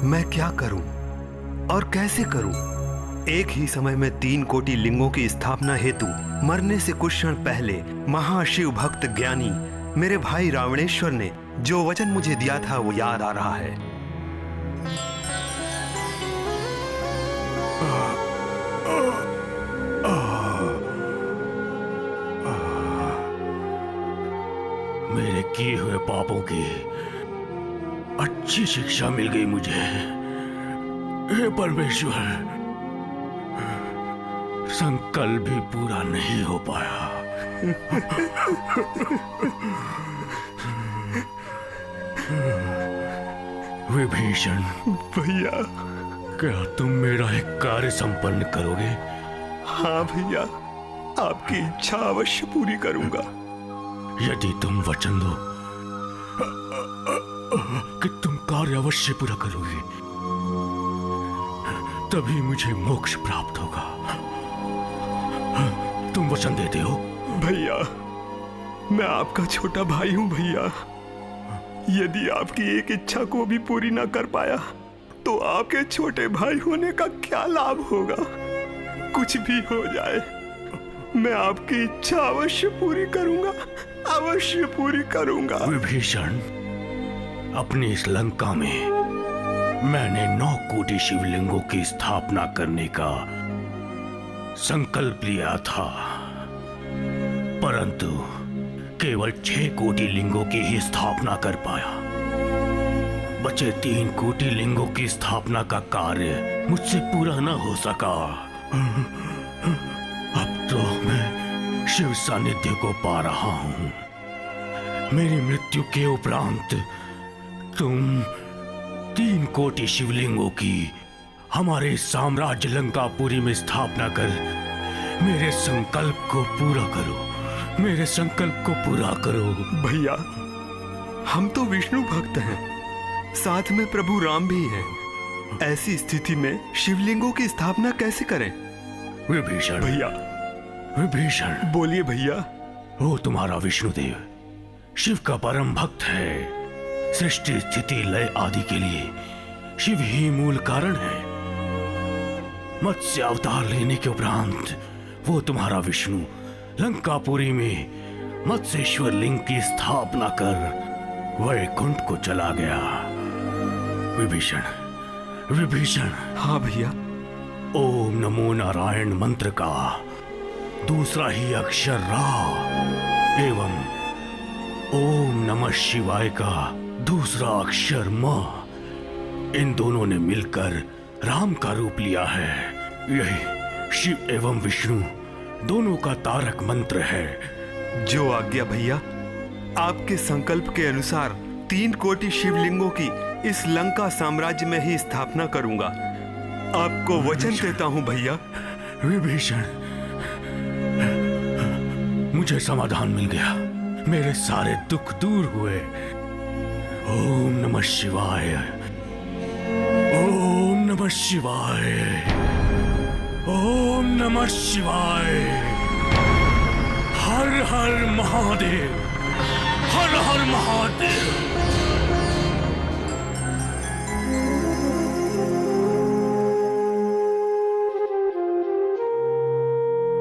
मैं क्या करूं और कैसे करूं? एक ही समय में 3 कोटि लिंगों की स्थापना हेतु मरने से कुछ क्षण पहले महाशिव भक्त ज्ञानी मेरे भाई रावणेश्वर ने जो वचन मुझे दिया था वो याद आ रहा है। मेरे किए हुए पापों की अच्छी शिक्षा मिल गई मुझे। हे परमेश्वर, संकल्प भी पूरा नहीं हो पाया। विभीषण भैया, क्या तुम मेरा एक कार्य संपन्न करोगे? हाँ भैया, आपकी इच्छा अवश्य पूरी करूंगा। यदि तुम वचन दो कि तुम कार्य अवश्य पूरा करोगे, तभी मुझे मोक्ष प्राप्त होगा। तुम वचन देते हो? भैया, मैं आपका छोटा भाई हूं भैया। यदि आपकी एक इच्छा को भी पूरी ना कर पाया तो आपके छोटे भाई होने का क्या लाभ होगा? कुछ भी हो जाए, मैं आपकी इच्छा अवश्य पूरी करूंगा, अवश्य पूरी करूंगा। विभीषण, अपनी इस लंका में मैंने 9 कोटि शिवलिंगों की स्थापना करने का संकल्प लिया था, परंतु केवल 6 कोटि लिंगों की ही स्थापना कर पाया। बचे 3 कोटि लिंगों की स्थापना का कार्य मुझसे पूरा न हो सका। अब तो मैं शिव सानिध्य को पा रहा हूं। मेरी मृत्यु के उपरांत तुम 3 कोटि शिवलिंगों की हमारे साम्राज्य लंकापुरी में स्थापना कर मेरे संकल्प को पूरा करो। मेरे संकल्प को पूरा करो। भैया, हम तो विष्णु भक्त हैं, साथ में प्रभु राम भी हैं। ऐसी स्थिति में शिवलिंगों की स्थापना कैसे करें? विभीषण भैया, विभीषण बोलिए भैया। वो तुम्हारा विष्णुदेव शिव का परम भक्त है। सृष्टि स्थिति लय आदि के लिए शिव ही मूल कारण है। मत्स्य अवतार लेने के उपरांत वो तुम्हारा विष्णु लंकापुरी में मत्स्येश्वर लिंग की स्थापना कर वैकुंठ को चला गया। विभीषण, विभीषण। हाँ भैया। ओम नमो नारायण मंत्र का दूसरा ही अक्षर रा एवं ओम नमः शिवाय का दूसरा अक्षर म, इन दोनों ने मिलकर राम का रूप लिया है। यही शिव एवं विष्णु दोनों का तारक मंत्र है। जो आज्ञा भैया। आपके संकल्प के अनुसार 3 कोटि शिवलिंगों की इस लंका साम्राज्य में ही स्थापना करूंगा। आपको वचन देता हूं भैया। विभीषण, मुझे समाधान मिल गया। मेरे सारे दुख दूर हुए। ओम नमः शिवाय, ओम नमः शिवाय, ओम नमः शिवाय। हर हर महादेव, हर हर महादेव।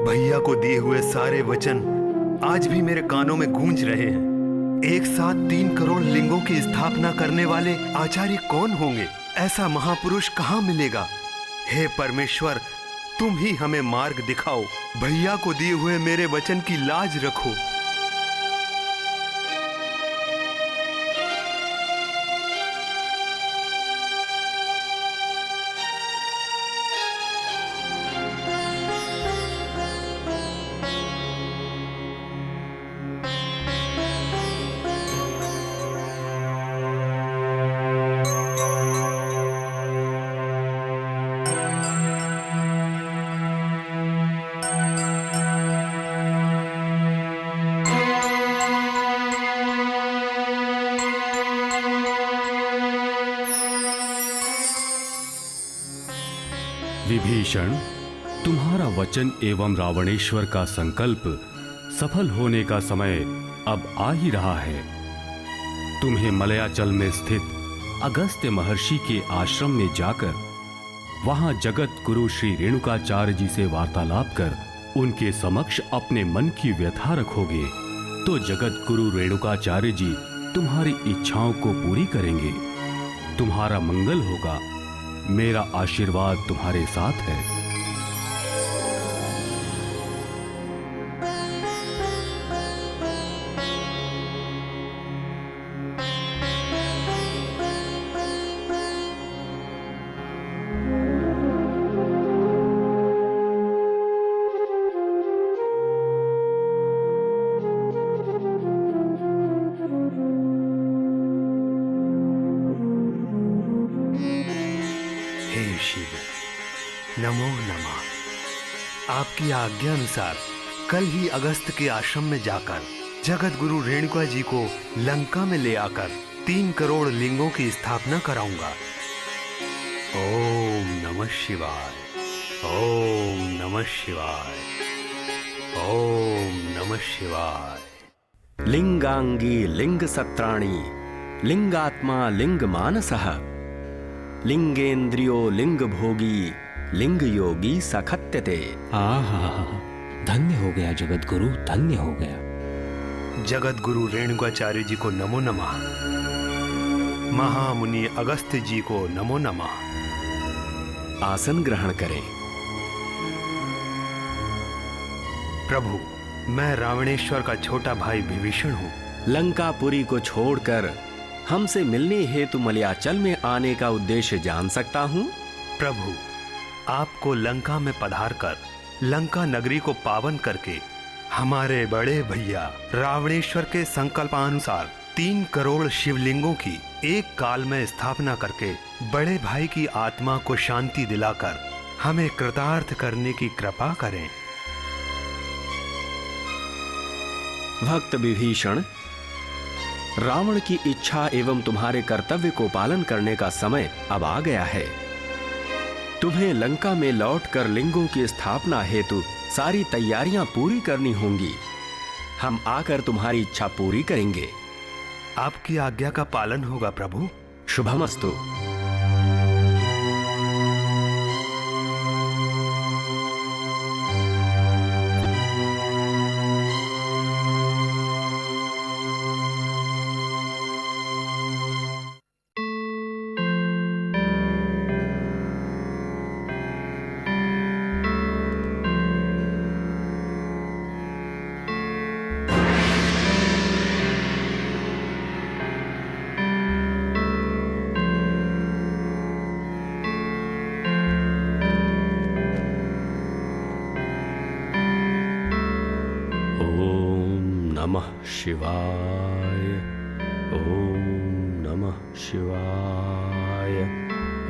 भैया को दिए हुए सारे वचन आज भी मेरे कानों में गूंज रहे हैं। एक साथ 3 करोड़ लिंगों की स्थापना करने वाले आचार्य कौन होंगे? ऐसा महापुरुष कहाँ मिलेगा? हे परमेश्वर, तुम ही हमें मार्ग दिखाओ। भैया को दिए हुए मेरे वचन की लाज रखो। विभीषण, तुम्हारा वचन एवं रावणेश्वर का संकल्प सफल होने का समय अब आ ही रहा है। तुम्हें मलयाचल में स्थित अगस्त्य महर्षि के आश्रम में जाकर वहां जगत गुरु श्री रेणुकाचार्य जी से वार्तालाप कर उनके समक्ष अपने मन की व्यथा रखोगे तो जगत गुरु रेणुकाचार्य जी तुम्हारी इच्छाओं को पूरी करेंगे। तुम्हारा मंगल होगा। मेरा आशीर्वाद तुम्हारे साथ है। हे शिव, नमो नमः। आपकी आज्ञा अनुसार कल ही अगस्त के आश्रम में जाकर जगत गुरु रेणुका जी को लंका में ले आकर 3 करोड़ लिंगों की स्थापना कराऊंगा। ओम नमः शिवाय, ओम नमः शिवाय, ओम नमः शिवाय। लिंगांगी लिंग सत्राणी लिंगात्मा लिंग मानसः लिंगेन्द्रियो लिंग भोगी लिंग योगी सखत्यते। आहा, धन्य हो गया जगत गुरु, धन्य हो गया। जगत गुरु रेणुकाचार्य जी को नमो नमः। महामुनि अगस्त्य जी को नमो नमः। आसन ग्रहण करें। प्रभु, मैं रावणेश्वर का छोटा भाई विभीषण हूँ। लंकापुरी को छोड़कर हमसे मिलने हेतु मलयाचल में आने का उद्देश्य जान सकता हूँ? प्रभु, आपको लंका में पधारकर लंका नगरी को पावन करके हमारे बड़े भैया रावणेश्वर के संकल्पानुसार 3 करोड़ शिवलिंगों की एक काल में स्थापना करके बड़े भाई की आत्मा को शांति दिलाकर हमें कृतार्थ करने की कृपा करें। भक्त विभीषण, रावण की इच्छा एवं तुम्हारे कर्तव्य को पालन करने का समय अब आ गया है। तुम्हें लंका में लौटकर लिंगों की स्थापना हेतु सारी तैयारियां पूरी करनी होंगी। हम आकर तुम्हारी इच्छा पूरी करेंगे। आपकी आज्ञा का पालन होगा प्रभु। शुभमस्तु। नमः शिवाय, ओम नमः शिवाय,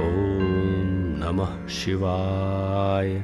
ओम नमः शिवाय।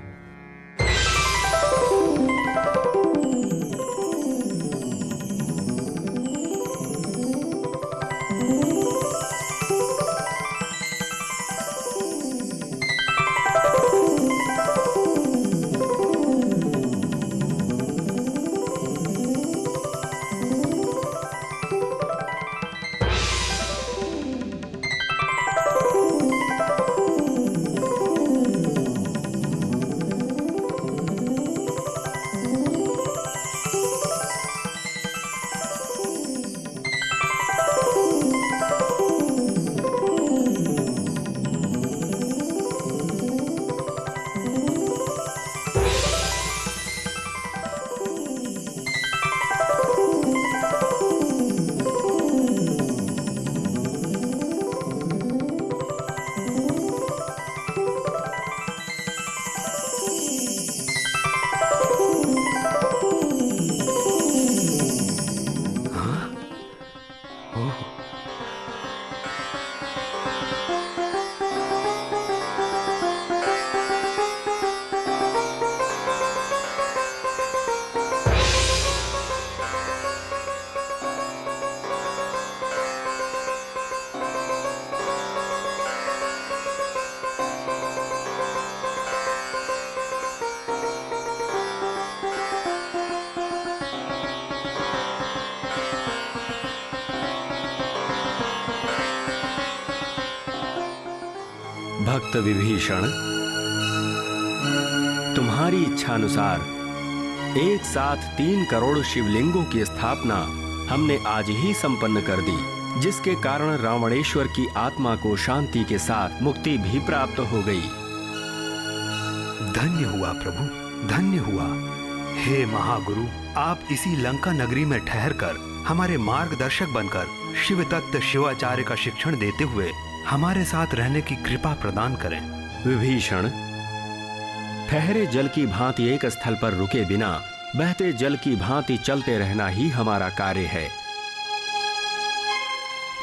भक्त विभीषण, तुम्हारी इच्छानुसार एक साथ 3 करोड़ शिवलिंगों की स्थापना हमने आज ही संपन्न कर दी, जिसके कारण रावणेश्वर की आत्मा को शांति के साथ मुक्ति भी प्राप्त हो गई। धन्य हुआ प्रभु, धन्य हुआ। हे महागुरु, आप इसी लंका नगरी में ठहरकर हमारे मार्गदर्शक बनकर शिव तत्व शिवाचार्य का शिक्षण देते हुए हमारे साथ रहने की कृपा प्रदान करें। विभीषण, ठहरे जल की भांति एक स्थल पर रुके बिना बहते जल की भांति चलते रहना ही हमारा कार्य है।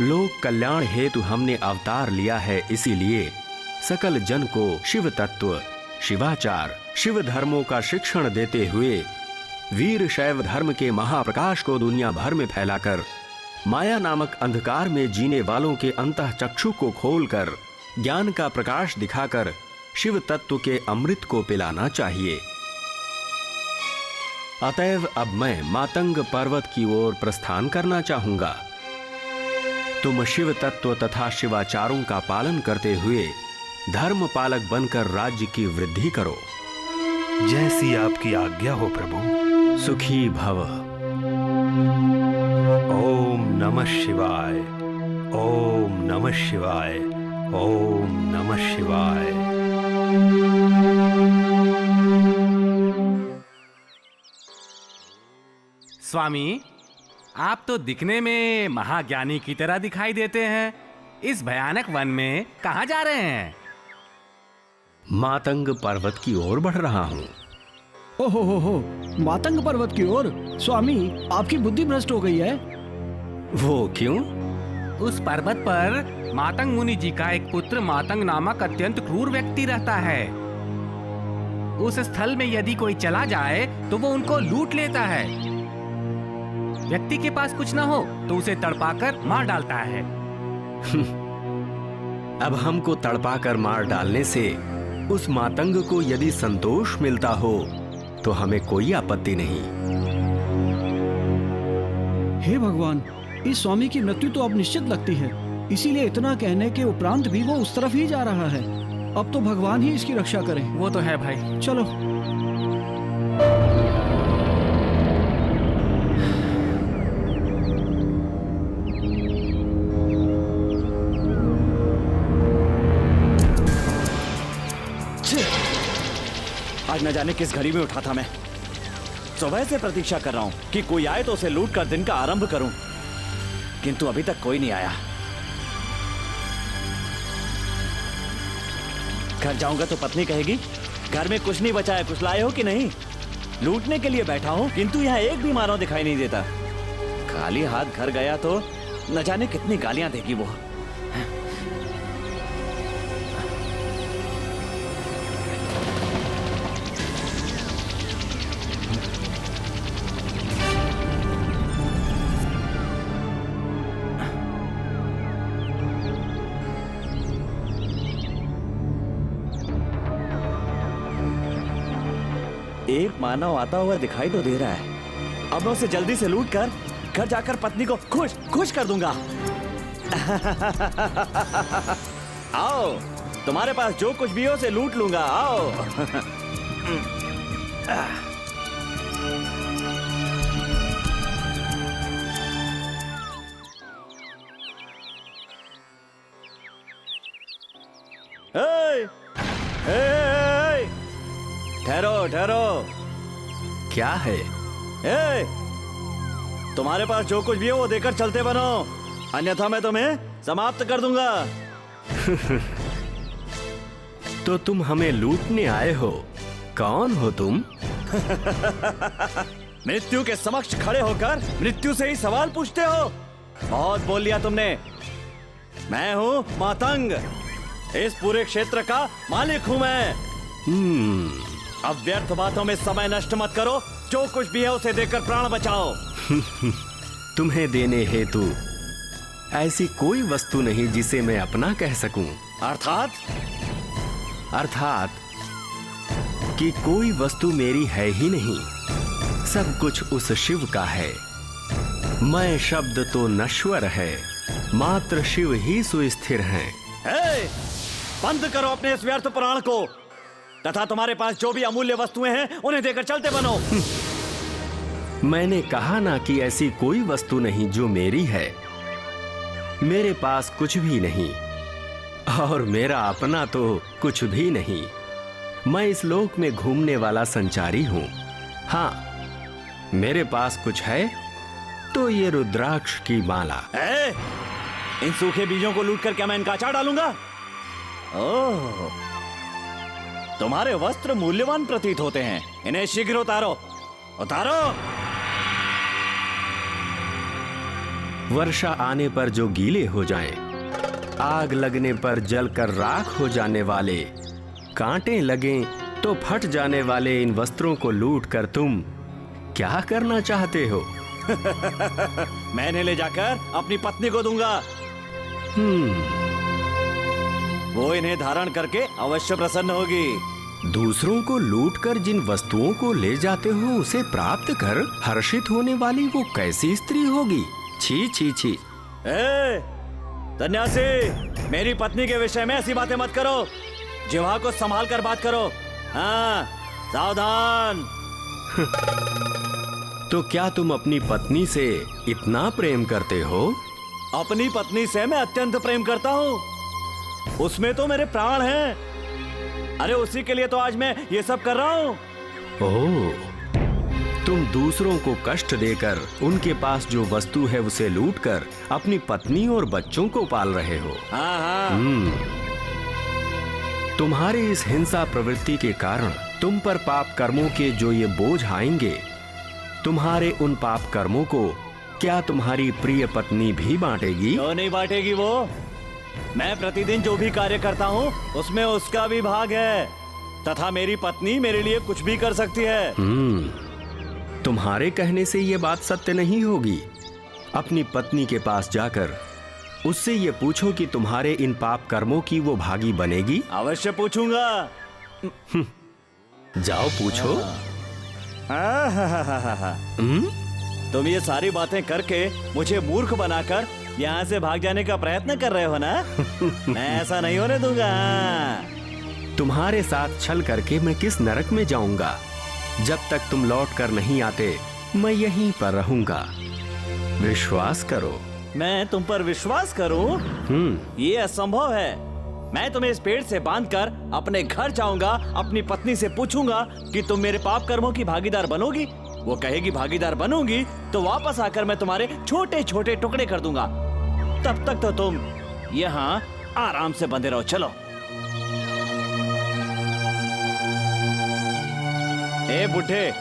लोक कल्याण हेतु हमने अवतार लिया है, इसीलिए सकल जन को शिव तत्व, शिवाचार, शिव धर्मों का शिक्षण देते हुए वीर शैव धर्म के महाप्रकाश को दुनिया भर में फैलाकर माया नामक अंधकार में जीने वालों के अंतःचक्षु को खोलकर ज्ञान का प्रकाश दिखाकर शिव तत्व के अमृत को पिलाना चाहिए। अतएव अब मैं मातंग पर्वत की ओर प्रस्थान करना चाहूंगा। तुम शिव तत्व तथा शिवाचारों का पालन करते हुए धर्म पालक बनकर राज्य की वृद्धि करो। जैसी आपकी आज्ञा हो प्रभु। सुखी भव। ओम नमः शिवाय, ओम नमः शिवाय, ओम नमः शिवाय। स्वामी, आप तो दिखने में महाज्ञानी की तरह दिखाई देते हैं। इस भयानक वन में कहाँ जा रहे हैं? मातंग पर्वत की ओर बढ़ रहा हूँ। ओहो हो, मातंग पर्वत की ओर? स्वामी, आपकी बुद्धि भ्रष्ट हो गई है। वो क्यों? उस पर्वत पर मातंग मुनि जी का एक पुत्र मातंग नामक अत्यंत क्रूर व्यक्ति रहता है। उस स्थल में यदि कोई चला जाए तो वो उनको लूट लेता है। व्यक्ति के पास कुछ ना हो तो उसे तड़पाकर मार डालता है। अब हमको तड़पाकर मार डालने से उस मातंग को यदि संतोष मिलता हो तो हमें कोई आपत्ति नहीं। हे भगवान, इस स्वामी की मृत्यु तो अब निश्चित लगती है, इसीलिए इतना कहने के उपरांत भी वो उस तरफ ही जा रहा है। अब तो भगवान ही इसकी रक्षा करें। वो तो है भाई। चलो। आज न जाने किस घड़ी में उठा था मैं। सुबह से प्रतीक्षा कर रहा हूं कि कोई आए तो उसे लूट कर दिन का आरंभ करूं, किंतु अभी तक कोई नहीं आया। घर जाऊंगा तो पत्नी कहेगी, घर में कुछ नहीं बचा है, कुछ लाए हो कि नहीं? लूटने के लिए बैठा हूं, किंतु यहाँ एक भी मानव दिखाई नहीं देता। खाली हाथ घर गया तो न जाने कितनी गालियां देगी वो। एक मानव आता हुआ दिखाई तो दे रहा है। अब मैं उसे जल्दी से लूट कर घर जाकर पत्नी को खुश खुश कर दूंगा। आओ, तुम्हारे पास जो कुछ भी हो उसे लूट लूंगा। आओ। ठहरो ठहरो। क्या है? ए, तुम्हारे पास जो कुछ भी हो वो देकर चलते बनो, अन्यथा मैं तुम्हें समाप्त कर दूंगा। तो तुम हमें लूटने आए हो? कौन हो तुम? मृत्यु के समक्ष खड़े होकर मृत्यु से ही सवाल पूछते हो? बहुत बोल लिया तुमने। मैं हूँ मातंग, इस पूरे क्षेत्र का मालिक हूँ मैं। अब व्यर्थ बातों में समय नष्ट मत करो, जो कुछ भी है उसे देकर प्राण बचाओ। तुम्हें देने हेतु ऐसी कोई वस्तु नहीं जिसे मैं अपना कह सकूं। अर्थात कि कोई वस्तु मेरी है ही नहीं, सब कुछ उस शिव का है। मैं शब्द तो नश्वर है, मात्र शिव ही सुस्थिर हैं। बंद करो अपने इस व्यर्थ प्राण को, तथा तुम्हारे पास जो भी अमूल्य वस्तुएं हैं उन्हें देकर चलते बनो। मैंने कहा ना कि ऐसी कोई वस्तु नहीं जो मेरी है। मेरे पास कुछ भी नहीं, और मेरा अपना तो कुछ भी नहीं। मैं इस लोक में घूमने वाला संचारी हूं। हाँ, मेरे पास कुछ है तो ये रुद्राक्ष की माला। इन सूखे बीजों को लूटकर क्या मैं इनका अचार डालूंगा? ओह, तुम्हारे वस्त्र मूल्यवान प्रतीत होते हैं, इन्हें शीघ्र उतारो, उतारो। वर्षा आने पर जो गीले हो जाएं, आग लगने पर जलकर राख हो जाने वाले, कांटे लगें तो फट जाने वाले इन वस्त्रों को लूटकर तुम क्या करना चाहते हो? मैं इन्हें ले जाकर अपनी पत्नी को दूंगा। वो इन्हें धारण करके अवश्य प्रसन्न होगी। दूसरों को लूटकर जिन वस्तुओं को ले जाते हो उसे प्राप्त कर हर्षित होने वाली वो कैसी स्त्री होगी? छी छी छी। सन्यासी, मेरी पत्नी के विषय में ऐसी बातें मत करो। जिह्वा को संभाल कर बात करो। हाँ, सावधान। तो क्या तुम अपनी पत्नी से इतना प्रेम करते हो? अपनी पत्नी से मैं अत्यंत प्रेम करता हूँ। उसमें तो मेरे प्राण हैं। अरे उसी के लिए तो आज मैं ये सब कर रहा हूँ। ओह, तुम दूसरों को कष्ट देकर उनके पास जो वस्तु है उसे लूटकर अपनी पत्नी और बच्चों को पाल रहे हो। हाँ हाँ। तुम्हारी इस हिंसा प्रवृत्ति के कारण तुम पर पाप कर्मों के जो ये बोझ आएंगे, तुम्हारे उन पाप कर्मों को क्या तुम्हारी प्रिय पत्नी भी बांटेगी? क्यों नहीं बांटेगी वो? मैं प्रतिदिन जो भी कार्य करता हूँ उसमें उसका भी भाग है, तथा मेरी पत्नी मेरे लिए कुछ भी कर सकती है। तुम्हारे कहने से ये बात सत्य नहीं होगी। अपनी पत्नी के पास जाकर उससे ये पूछो कि तुम्हारे इन पाप कर्मों की वो भागी बनेगी। अवश्य पूछूंगा। जाओ पूछो। तुम ये सारी बातें करके मुझे मूर्ख बनाकर यहाँ से भाग जाने का प्रयत्न कर रहे हो ना? मैं ऐसा नहीं होने दूंगा। तुम्हारे साथ छल करके मैं किस नरक में जाऊंगा? जब तक तुम लौट कर नहीं आते मैं यहीं पर रहूंगा। विश्वास करो। मैं तुम पर विश्वास करूं? ये असंभव है। मैं तुम्हें इस पेड़ से बांधकर अपने घर जाऊंगा, अपनी पत्नी से पूछूंगा कि तुम मेरे पाप कर्मों की भागीदार बनोगी। वो कहेगी भागीदार बनूंगी तो वापस आकर मैं तुम्हारे छोटे छोटे टुकड़े कर दूंगा। तब तक तो तुम यहाँ आराम से बंधे रहो। चलो। ए बुढ़े,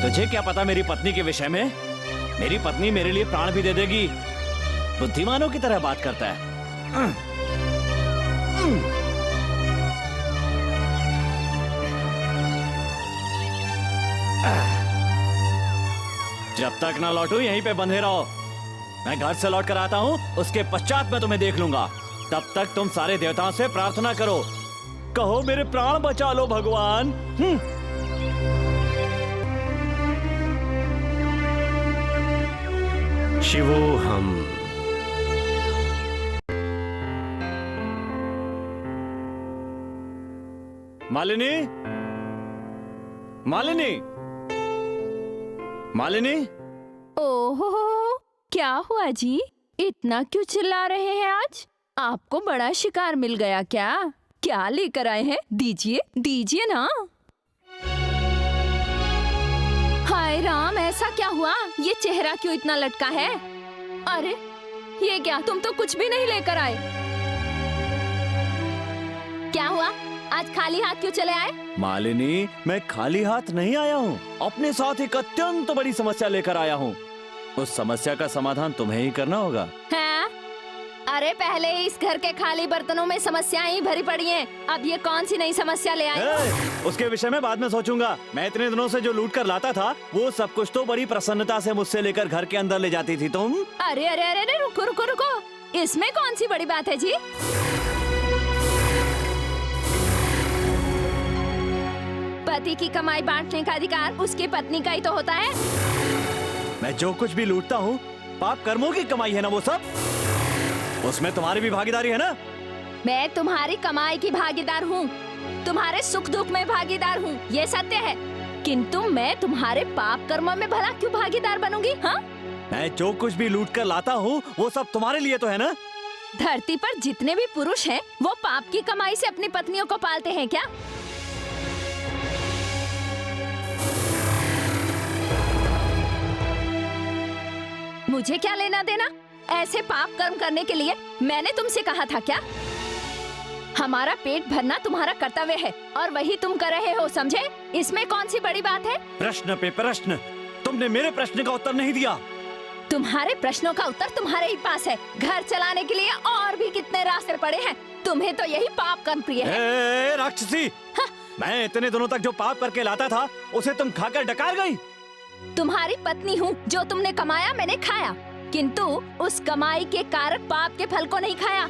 तुझे क्या पता मेरी पत्नी के विषय में? मेरी पत्नी मेरे लिए प्राण भी दे देगी। बुद्धिमानों की तरह बात करता है। जब तक ना लौटूं यहीं पे बंधे रहो। मैं घर से लौट कर आता हूँ, उसके पश्चात मैं तुम्हें देख लूंगा। तब तक तुम सारे देवताओं से प्रार्थना करो, कहो मेरे प्राण बचा लो भगवान। शिवोहम। मालिनी, मालिनी, मालिनी। ओहो, क्या हुआ जी? इतना क्यों चिल्ला रहे हैं आज? आपको बड़ा शिकार मिल गया क्या? क्या लेकर आए हैं? दीजिए, दीजिए ना। हाय राम, ऐसा क्या हुआ? ये चेहरा क्यों इतना लटका है? अरे ये क्या, तुम तो कुछ भी नहीं लेकर आए। क्या हुआ? आज खाली हाथ क्यों चले आए? मालिनी, मैं खाली हाथ नहीं आया हूँ। अपने साथ एक अत्यंत बड़ी समस्या लेकर आया हूँ। उस समस्या का समाधान तुम्हें ही करना होगा। हाँ? अरे पहले इस घर के खाली बर्तनों में समस्याएं ही भरी पड़ी हैं। अब ये कौन सी नई समस्या ले आए? उसके विषय में बाद में सोचूंगा। मैं इतने दिनों से जो लूट कर लाता था वो सब कुछ तो बड़ी प्रसन्नता से मुझसे लेकर घर के अंदर ले जाती थी तुम। अरे अरे अरे अरे, रुको रुको रुको, इसमें कौन सी बड़ी बात है जी? पति की कमाई बांटने का अधिकार उसकी पत्नी का ही तो होता है। मैं जो कुछ भी लूटता हूँ पाप कर्मों की कमाई है ना वो सब? उसमें तुम्हारी भी भागीदारी है ना? मैं तुम्हारी कमाई की भागीदार हूँ, तुम्हारे सुख दुख में भागीदार हूँ, ये सत्य है। किंतु मैं तुम्हारे पाप कर्मों में भला क्यों भागीदार बनूंगी? हाँ, मैं जो कुछ भी लूट कर लाता हूँ वो सब तुम्हारे लिए तो है ना? धरती पर जितने भी पुरुष हैं, वो पाप की कमाई से अपनी पत्नियों को पालते हैं क्या? मुझे क्या लेना देना? ऐसे पाप कर्म करने के लिए मैंने तुमसे कहा था क्या? हमारा पेट भरना तुम्हारा कर्तव्य है और वही तुम कर रहे हो, समझे? इसमें कौन सी बड़ी बात है? प्रश्न पे प्रश्न, तुमने मेरे प्रश्न का उत्तर नहीं दिया। तुम्हारे प्रश्नों का उत्तर तुम्हारे ही पास है। घर चलाने के लिए और भी कितने रास्ते पड़े हैं, तुम्हें तो यही पाप कर्म प्रिय है। ए, राक्षसी! हाँ। मैं इतने दिनों तक जो पाप करके लाता था उसे तुम खाकर डकार गई। तुम्हारी पत्नी हूँ, जो तुमने कमाया मैंने खाया, किंतु उस कमाई के कारक पाप के फल को नहीं खाया।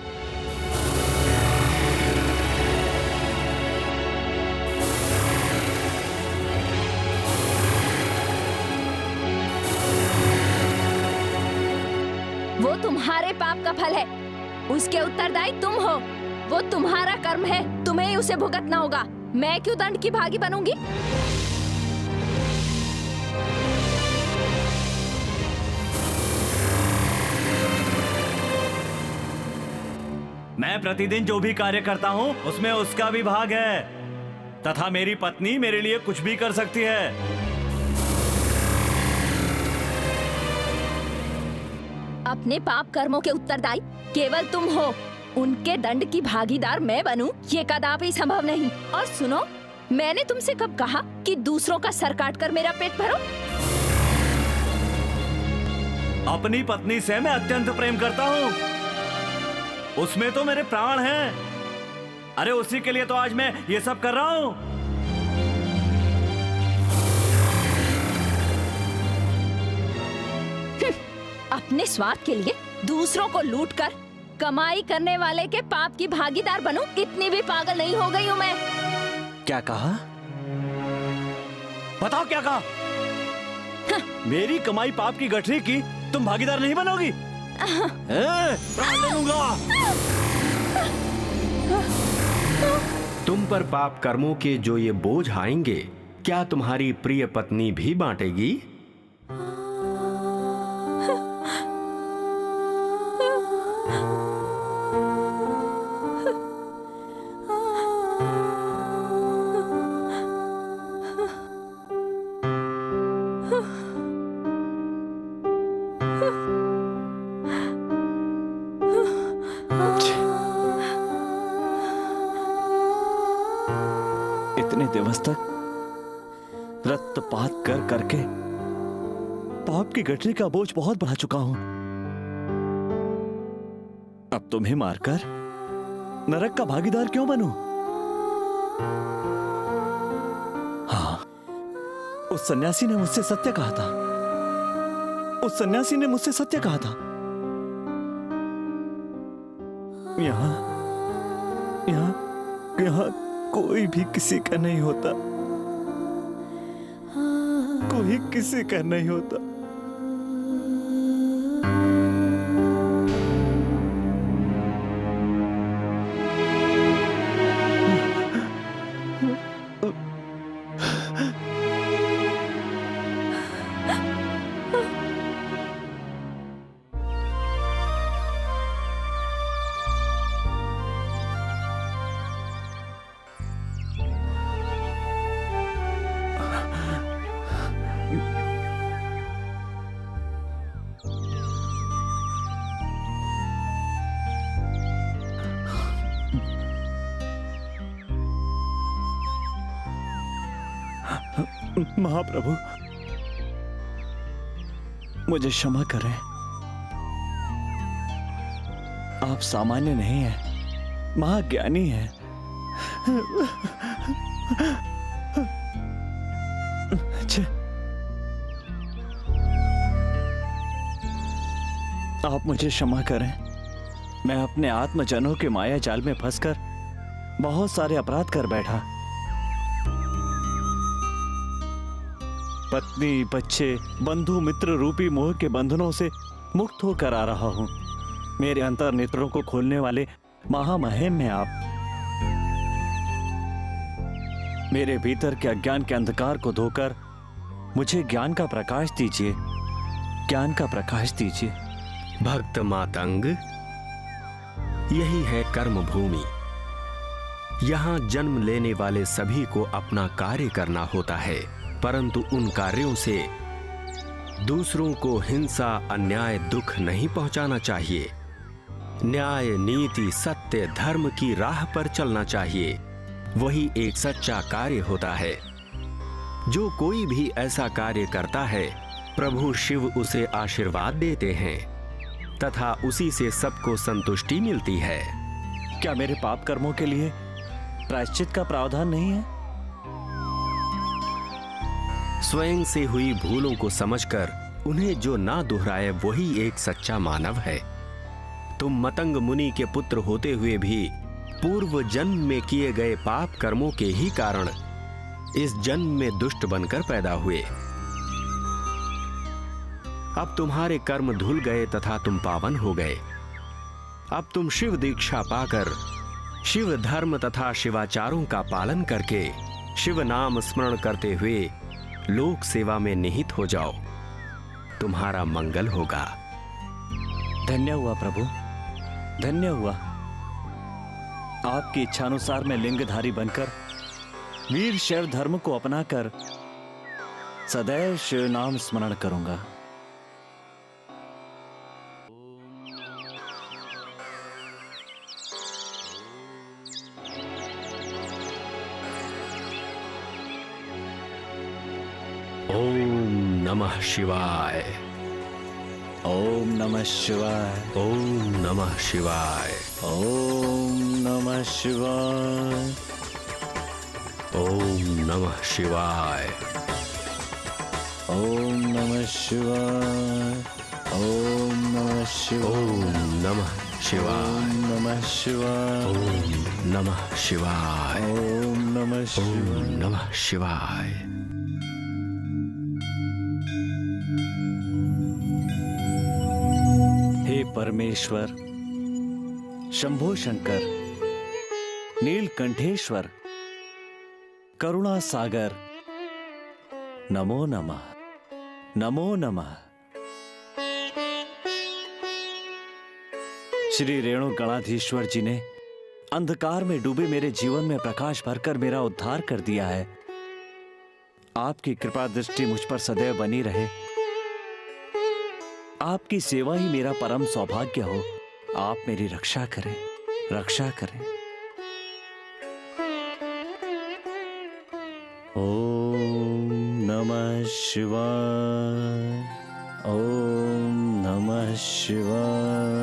वो तुम्हारे पाप का फल है, उसके उत्तरदायी तुम हो। वो तुम्हारा कर्म है, तुम्हें ही उसे भुगतना होगा। मैं क्यों दंड की भागी बनूंगी? मैं प्रतिदिन जो भी कार्य करता हूँ उसमें उसका भी भाग है, तथा मेरी पत्नी मेरे लिए कुछ भी कर सकती है। अपने पाप कर्मों के उत्तरदायी केवल तुम हो, उनके दंड की भागीदार मैं बनूं, ये कदापि संभव नहीं। और सुनो, मैंने तुमसे कब कहा कि दूसरों का सर काट कर मेरा पेट भरो? अपनी पत्नी से मैं अत्यंत प्रेम करता हूँ, उसमें तो मेरे प्राण हैं। अरे उसी के लिए तो आज मैं ये सब कर रहा हूँ। अपने स्वार्थ के लिए दूसरों को लूटकर कमाई करने वाले के पाप की भागीदार बनूं, इतनी भी पागल नहीं हो गई हूँ मैं। क्या कहा? बताओ क्या कहा? मेरी कमाई पाप की गठरी की तुम भागीदार नहीं बनोगी? प्राण ले लूंगा। तुम पर पाप कर्मों के जो ये बोझ आएंगे, क्या तुम्हारी प्रिय पत्नी भी बांटेगी? इतने दिवस तक रक्तपात कर करके पाप की गठरी का बोझ बहुत बढ़ा चुका हूं। अब तुम्हें मारकर नरक का भागीदार क्यों बनूं? हाँ, उस सन्यासी ने मुझसे सत्य कहा था। उस सन्यासी ने मुझसे सत्य कहा था। यहाँ यहाँ यहाँ कोई भी किसी का नहीं होता, कोई किसी का नहीं होता। महाप्रभु, मुझे क्षमा करें। आप सामान्य नहीं हैं, महाज्ञानी हैं। आप मुझे क्षमा करें। मैं अपने आत्मजनों के माया जाल में फंसकर बहुत सारे अपराध कर बैठा। पत्नी, बच्चे, बंधु मित्र रूपी मोह के बंधनों से मुक्त होकर आ रहा हूं। मेरे अंतर नेत्रों को खोलने वाले महामहिम में आप मेरे भीतर के अज्ञान के अंधकार को धोकर मुझे ज्ञान का प्रकाश दीजिए, ज्ञान का प्रकाश दीजिए। भक्त मातंग, यही है कर्म भूमि। यहां जन्म लेने वाले सभी को अपना कार्य करना होता है, परंतु उन कार्यों से दूसरों को हिंसा, अन्याय, दुख नहीं पहुंचाना चाहिए। न्याय, नीति, सत्य, धर्म की राह पर चलना चाहिए। वही एक सच्चा कार्य होता है। जो कोई भी ऐसा कार्य करता है, प्रभु शिव उसे आशीर्वाद देते हैं तथा उसी से सबको संतुष्टि मिलती है। क्या मेरे पाप कर्मों के लिए प्रायश्चित का प्रावधान नहीं है? स्वयं से हुई भूलों को समझकर उन्हें जो ना दोहराए वही एक सच्चा मानव है। तुम मतंग मुनि के पुत्र होते हुए भी पूर्व जन्म में किए गए पाप कर्मों के ही कारण इस जन्म में दुष्ट बनकर पैदा हुए। अब तुम्हारे कर्म धुल गए तथा तुम पावन हो गए। अब तुम शिव दीक्षा पाकर शिव धर्म तथा शिवाचारों का पालन करके शिव नाम स्मरण करते हुए लोक सेवा में निहित हो जाओ। तुम्हारा मंगल होगा। धन्य हुआ प्रभु, धन्य हुआ। आपकी इच्छानुसार मैं लिंगधारी बनकर वीर शैव धर्म को अपनाकर सदैव शिव नाम स्मरण करूंगा। ओम नमः शिवाय। ओम नमः शिवाय। ओम नमः शिवाय। ओम नमः शिवाय। ओम नमः शिवाय। ओम नमः शिवाय। ओम नमः शिवाय। ओम नमः शिवाय। ओम नमः शिवाय। ओम नमः शिवाय। ओम नमः ओम शिवाय। नमः शिवाय। हे परमेश्वर, शंभो शंकर, नीलकंठेश्वर, करुणा सागर, नमो नमः, नमो नमः। श्री रेणु गणाधीश्वर जी ने अंधकार में डूबे मेरे जीवन में प्रकाश भरकर मेरा उद्धार कर दिया है। आपकी कृपा दृष्टि मुझ पर सदैव बनी रहे। आपकी सेवा ही मेरा परम सौभाग्य हो। आप मेरी रक्षा करें, रक्षा करें। ओम नमः शिवाय। ओम नमः शिवाय।